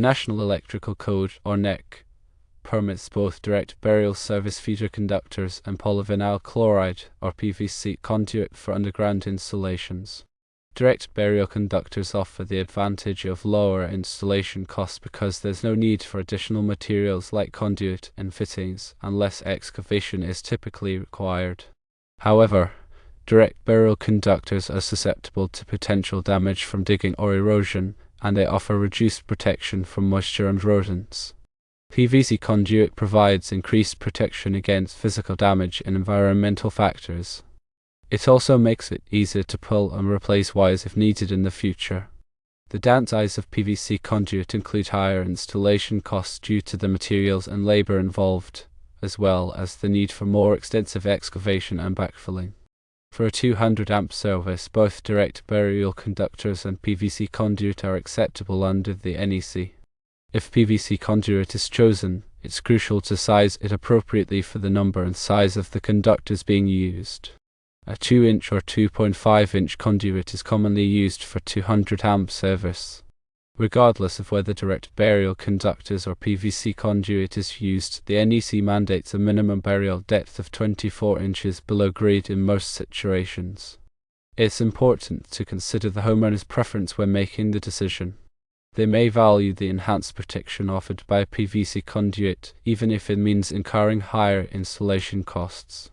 The National Electrical Code, or NEC, permits both direct burial service feeder conductors and polyvinyl chloride, or PVC conduit for underground installations. Direct burial conductors offer the advantage of lower installation costs because there's no need for additional materials like conduit and fittings, and less excavation is typically required. However, direct burial conductors are susceptible to potential damage from digging or erosion, and they offer reduced protection from moisture and rodents. PVC conduit provides increased protection against physical damage and environmental factors. It also makes it easier to pull and replace wires if needed in the future. The downsides of PVC conduit include higher installation costs due to the materials and labor involved, as well as the need for more extensive excavation and backfilling. For a 200 amp service, both direct burial conductors and PVC conduit are acceptable under the NEC. If PVC conduit is chosen, it's crucial to size it appropriately for the number and size of the conductors being used. A 2-inch or 2.5-inch conduit is commonly used for 200 amp service. Regardless of whether direct burial conductors or PVC conduit is used, the NEC mandates a minimum burial depth of 24 inches below grade in most situations. It's important to consider the homeowner's preference when making the decision. They may value the enhanced protection offered by PVC conduit, even if it means incurring higher installation costs.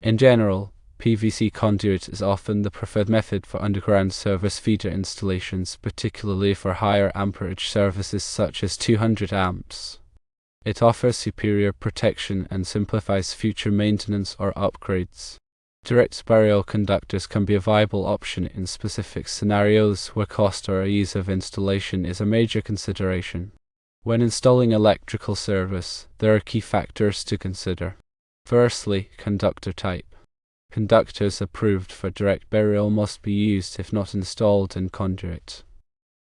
In general, PVC conduit is often the preferred method for underground service feeder installations, particularly for higher amperage services such as 200 amps. It offers superior protection and simplifies future maintenance or upgrades. Direct burial conductors can be a viable option in specific scenarios where cost or ease of installation is a major consideration. When installing electrical service, there are key factors to consider. Firstly, conductor type. Conductors approved for direct burial must be used if not installed in conduit.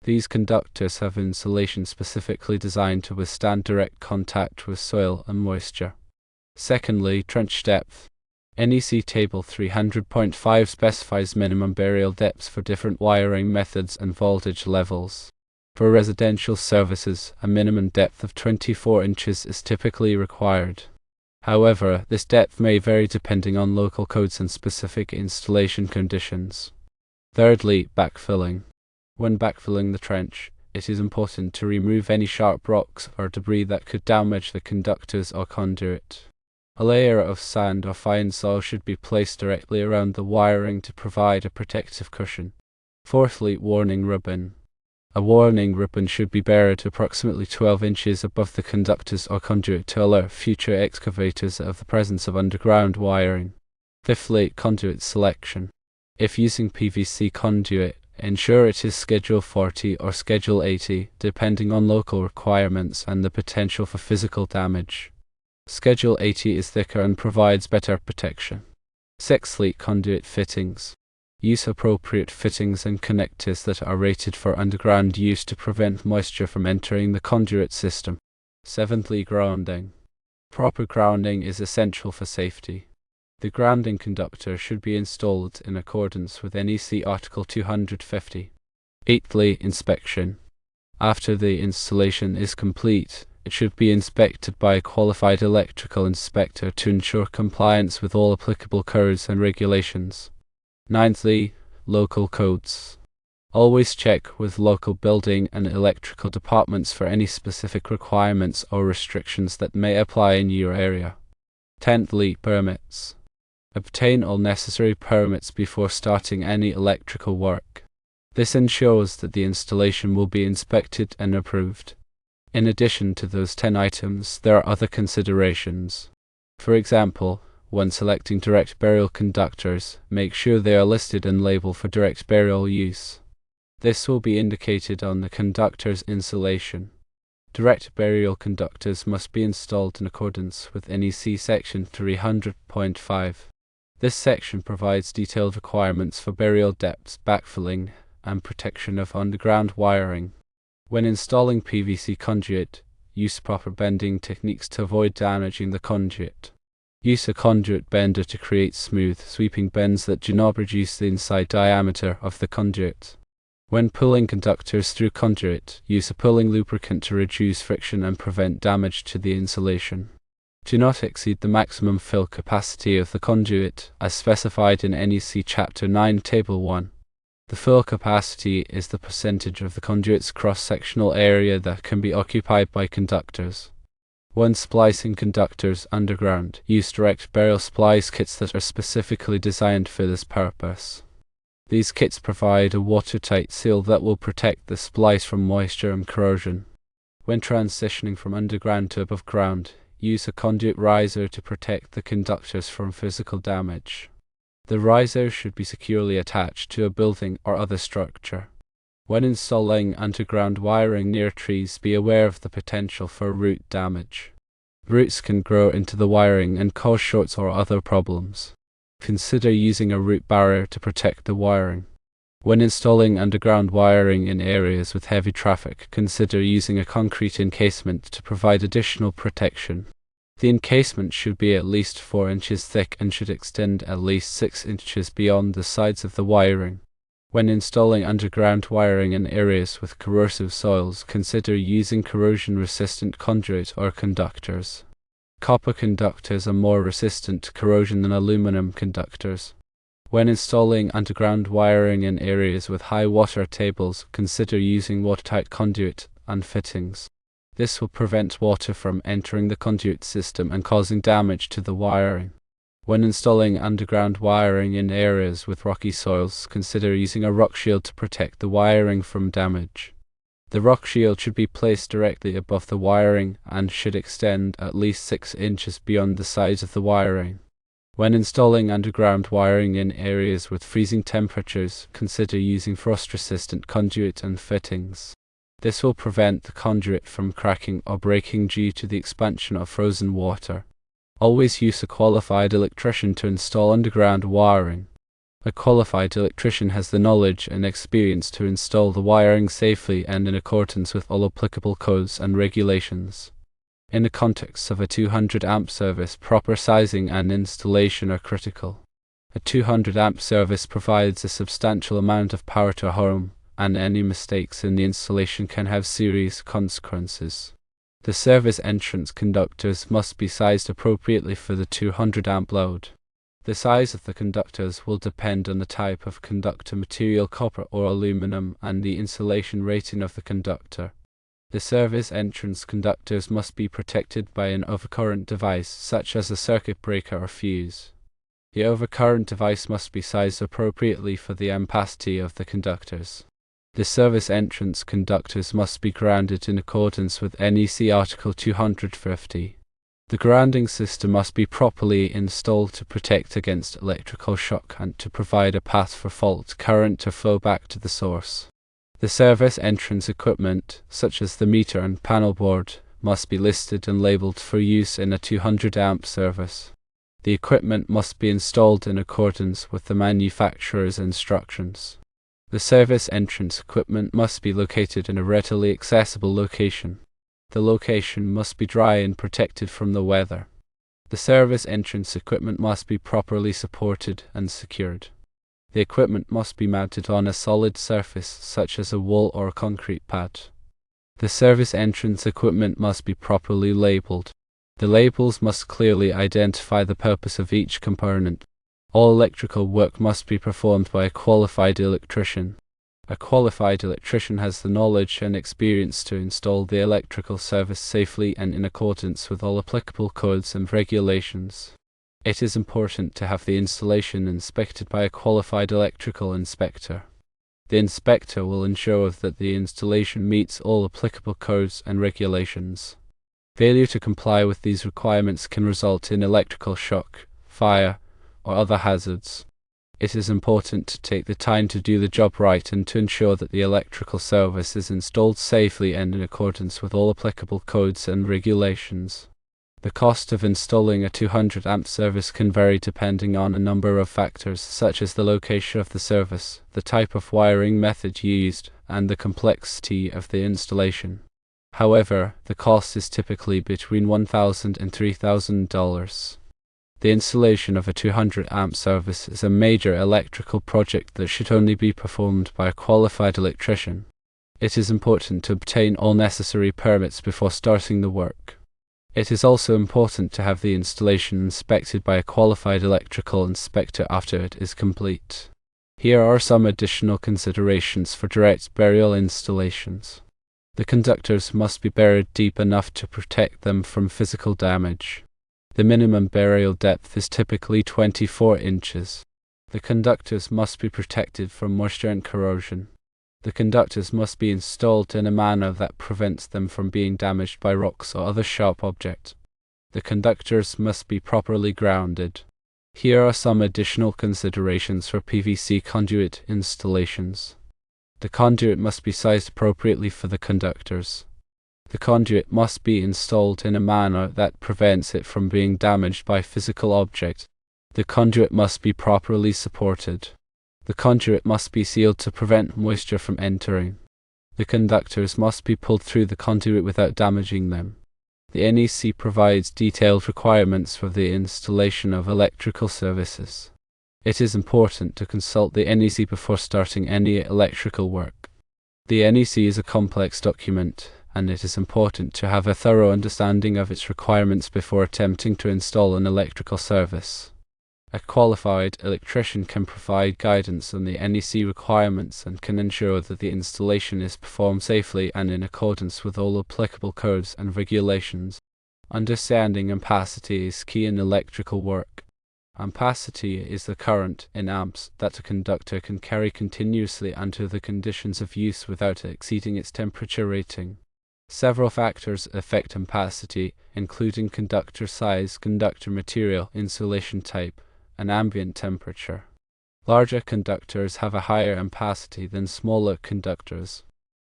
These conductors have insulation specifically designed to withstand direct contact with soil and moisture. Secondly, trench depth. NEC Table 300.5 specifies minimum burial depths for different wiring methods and voltage levels. For residential services, a minimum depth of 24 inches is typically required. However, this depth may vary depending on local codes and specific installation conditions. Thirdly, backfilling. When backfilling the trench, it is important to remove any sharp rocks or debris that could damage the conductors or conduit. A layer of sand or fine soil should be placed directly around the wiring to provide a protective cushion. Fourthly, warning ribbon. A warning ribbon should be buried approximately 12 inches above the conductors or conduit to alert future excavators of the presence of underground wiring. Fifthly, conduit selection. If using PVC conduit, ensure it is Schedule 40 or Schedule 80, depending on local requirements and the potential for physical damage. Schedule 80 is thicker and provides better protection. Sixthly, conduit fittings. Use appropriate fittings and connectors that are rated for underground use to prevent moisture from entering the conduit system. Seventhly, grounding. Proper grounding is essential for safety. The grounding conductor should be installed in accordance with NEC Article 250. Eighthly, inspection. After the installation is complete, it should be inspected by a qualified electrical inspector to ensure compliance with all applicable codes and regulations. Ninthly, local codes. Always check with local building and electrical departments for any specific requirements or restrictions that may apply in your area. Tenthly, permits. Obtain all necessary permits before starting any electrical work. This ensures that the installation will be inspected and approved. In addition to those 10 items, there are other considerations. For example, when selecting direct burial conductors, make sure they are listed and labeled for direct burial use. This will be indicated on the conductor's insulation. Direct burial conductors must be installed in accordance with NEC Section 300.5. This section provides detailed requirements for burial depths, backfilling, and protection of underground wiring. When installing PVC conduit, use proper bending techniques to avoid damaging the conduit. Use a conduit bender to create smooth, sweeping bends that do not reduce the inside diameter of the conduit. When pulling conductors through conduit, use a pulling lubricant to reduce friction and prevent damage to the insulation. Do not exceed the maximum fill capacity of the conduit, as specified in NEC Chapter 9 Table 1. The fill capacity is the percentage of the conduit's cross-sectional area that can be occupied by conductors. When splicing conductors underground, use direct burial splice kits that are specifically designed for this purpose. These kits provide a watertight seal that will protect the splice from moisture and corrosion. When transitioning from underground to above ground, use a conduit riser to protect the conductors from physical damage. The riser should be securely attached to a building or other structure. When installing underground wiring near trees, be aware of the potential for root damage. Roots can grow into the wiring and cause shorts or other problems. Consider using a root barrier to protect the wiring. When installing underground wiring in areas with heavy traffic, consider using a concrete encasement to provide additional protection. The encasement should be at least 4 inches thick and should extend at least 6 inches beyond the sides of the wiring. When installing underground wiring in areas with corrosive soils, consider using corrosion-resistant conduit or conductors. Copper conductors are more resistant to corrosion than aluminum conductors. When installing underground wiring in areas with high water tables, consider using watertight conduit and fittings. This will prevent water from entering the conduit system and causing damage to the wiring. When installing underground wiring in areas with rocky soils, consider using a rock shield to protect the wiring from damage. The rock shield should be placed directly above the wiring and should extend at least 6 inches beyond the sides of the wiring. When installing underground wiring in areas with freezing temperatures, consider using frost-resistant conduit and fittings. This will prevent the conduit from cracking or breaking due to the expansion of frozen water. Always use a qualified electrician to install underground wiring. A qualified electrician has the knowledge and experience to install the wiring safely and in accordance with all applicable codes and regulations. In the context of a 200 amp service, proper sizing and installation are critical. A 200 amp service provides a substantial amount of power to a home, and any mistakes in the installation can have serious consequences. The service entrance conductors must be sized appropriately for the 200 amp load. The size of the conductors will depend on the type of conductor material, copper or aluminum, and the insulation rating of the conductor. The service entrance conductors must be protected by an overcurrent device, such as a circuit breaker or fuse. The overcurrent device must be sized appropriately for the ampacity of the conductors. The service entrance conductors must be grounded in accordance with NEC Article 250. The grounding system must be properly installed to protect against electrical shock and to provide a path for fault current to flow back to the source. The service entrance equipment, such as the meter and panel board, must be listed and labeled for use in a 200 amp service. The equipment must be installed in accordance with the manufacturer's instructions. The service entrance equipment must be located in a readily accessible location. The location must be dry and protected from the weather. The service entrance equipment must be properly supported and secured. The equipment must be mounted on a solid surface such as a wall or a concrete pad. The service entrance equipment must be properly labeled. The labels must clearly identify the purpose of each component. All electrical work must be performed by a qualified electrician. A qualified electrician has the knowledge and experience to install the electrical service safely and in accordance with all applicable codes and regulations. It is important to have the installation inspected by a qualified electrical inspector. The inspector will ensure that the installation meets all applicable codes and regulations. Failure to comply with these requirements can result in electrical shock, fire, or other hazards. It is important to take the time to do the job right and to ensure that the electrical service is installed safely and in accordance with all applicable codes and regulations. The cost of installing a 200 amp service can vary depending on a number of factors, such as the location of the service, the type of wiring method used, and the complexity of the installation. However, the cost is typically between $1,000 and $3,000. The installation of a 200 amp service is a major electrical project that should only be performed by a qualified electrician. It is important to obtain all necessary permits before starting the work. It is also important to have the installation inspected by a qualified electrical inspector after it is complete. Here are some additional considerations for direct burial installations. The conductors must be buried deep enough to protect them from physical damage. The minimum burial depth is typically 24 inches. The conductors must be protected from moisture and corrosion. The conductors must be installed in a manner that prevents them from being damaged by rocks or other sharp objects. The conductors must be properly grounded. Here are some additional considerations for PVC conduit installations. The conduit must be sized appropriately for the conductors. The conduit must be installed in a manner that prevents it from being damaged by physical objects. The conduit must be properly supported. The conduit must be sealed to prevent moisture from entering. The conductors must be pulled through the conduit without damaging them. The NEC provides detailed requirements for the installation of electrical services. It is important to consult the NEC before starting any electrical work. The NEC is a complex document, and it is important to have a thorough understanding of its requirements before attempting to install an electrical service. A qualified electrician can provide guidance on the NEC requirements and can ensure that the installation is performed safely and in accordance with all applicable codes and regulations. Understanding ampacity is key in electrical work. Ampacity is the current in amps that a conductor can carry continuously under the conditions of use without exceeding its temperature rating. Several factors affect ampacity, including conductor size, conductor material, insulation type, and ambient temperature. Larger conductors have a higher ampacity than smaller conductors.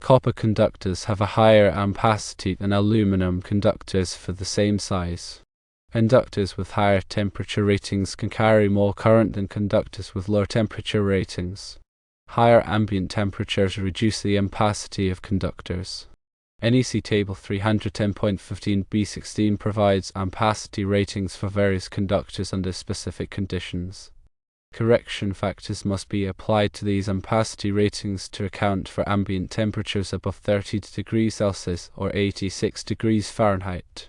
Copper conductors have a higher ampacity than aluminum conductors for the same size. Conductors with higher temperature ratings can carry more current than conductors with lower temperature ratings. Higher ambient temperatures reduce the ampacity of conductors. NEC Table 310.15b16 provides ampacity ratings for various conductors under specific conditions. Correction factors must be applied to these ampacity ratings to account for ambient temperatures above 30 degrees Celsius or 86 degrees Fahrenheit.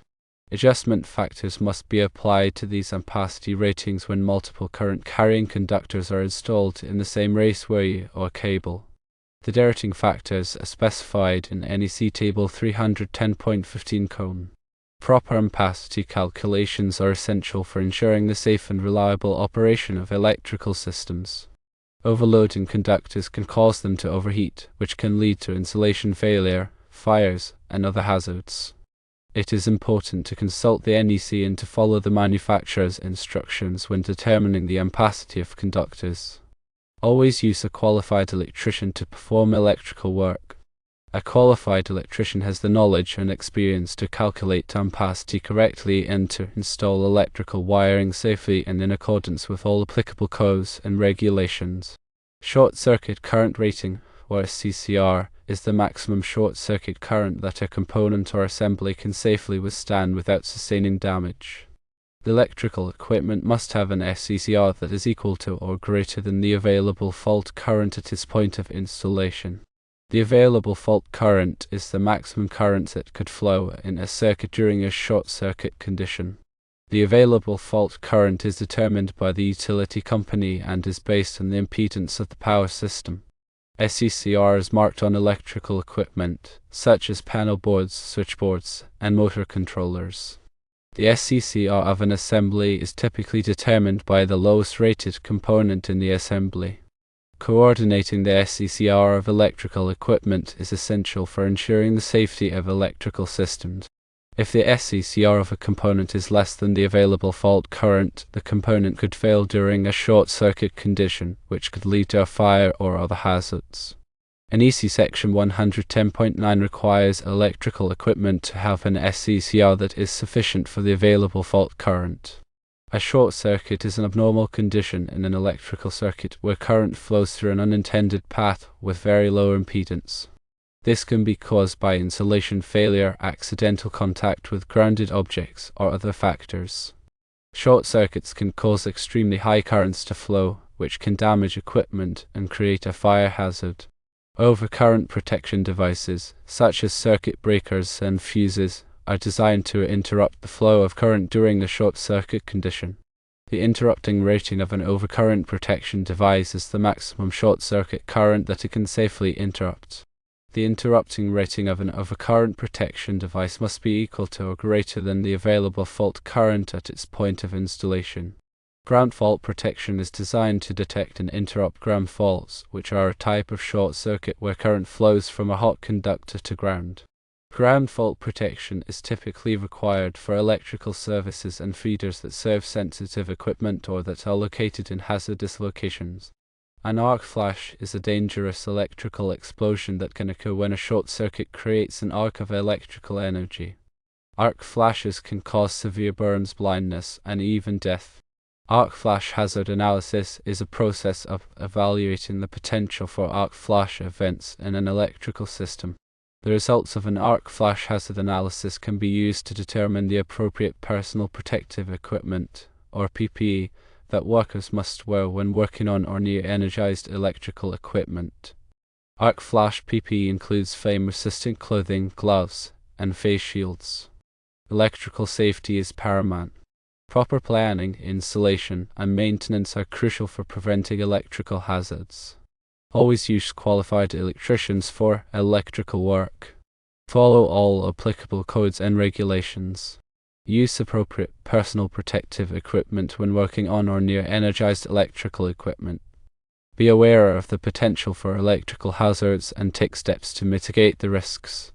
Adjustment factors must be applied to these ampacity ratings when multiple current-carrying conductors are installed in the same raceway or cable. The directing factors are specified in NEC Table 310.15 cone. Proper ampacity calculations are essential for ensuring the safe and reliable operation of electrical systems. Overloading conductors can cause them to overheat, which can lead to insulation failure, fires, and other hazards. It is important to consult the NEC and to follow the manufacturer's instructions when determining the ampacity of conductors. Always use a qualified electrician to perform electrical work. A qualified electrician has the knowledge and experience to calculate ampacity correctly and to install electrical wiring safely and in accordance with all applicable codes and regulations. Short circuit current rating, or SCCR, is the maximum short circuit current that a component or assembly can safely withstand without sustaining damage. The electrical equipment must have an SCCR that is equal to or greater than the available fault current at its point of installation. The available fault current is the maximum current that could flow in a circuit during a short circuit condition. The available fault current is determined by the utility company and is based on the impedance of the power system. SCCR is marked on electrical equipment, such as panel boards, switchboards, and motor controllers. The SCCR of an assembly is typically determined by the lowest rated component in the assembly. Coordinating the SCCR of electrical equipment is essential for ensuring the safety of electrical systems. If the SCCR of a component is less than the available fault current, the component could fail during a short circuit condition, which could lead to a fire or other hazards. NEC Section 110.9 requires electrical equipment to have an SCCR that is sufficient for the available fault current. A short circuit is an abnormal condition in an electrical circuit where current flows through an unintended path with very low impedance. This can be caused by insulation failure, accidental contact with grounded objects, or other factors. Short circuits can cause extremely high currents to flow, which can damage equipment and create a fire hazard. Overcurrent protection devices, such as circuit breakers and fuses, are designed to interrupt the flow of current during a short circuit condition. The interrupting rating of an overcurrent protection device is the maximum short circuit current that it can safely interrupt. The interrupting rating of an overcurrent protection device must be equal to or greater than the available fault current at its point of installation. Ground fault protection is designed to detect and interrupt ground faults, which are a type of short circuit where current flows from a hot conductor to ground. Ground fault protection is typically required for electrical services and feeders that serve sensitive equipment or that are located in hazardous locations. An arc flash is a dangerous electrical explosion that can occur when a short circuit creates an arc of electrical energy. Arc flashes can cause severe burns, blindness, and even death. Arc flash hazard analysis is a process of evaluating the potential for arc flash events in an electrical system. The results of an arc flash hazard analysis can be used to determine the appropriate personal protective equipment, or PPE, that workers must wear when working on or near energized electrical equipment. Arc flash PPE includes flame-resistant clothing, gloves, and face shields. Electrical safety is paramount. Proper planning, installation, and maintenance are crucial for preventing electrical hazards. Always use qualified electricians for electrical work. Follow all applicable codes and regulations. Use appropriate personal protective equipment when working on or near energized electrical equipment. Be aware of the potential for electrical hazards and take steps to mitigate the risks.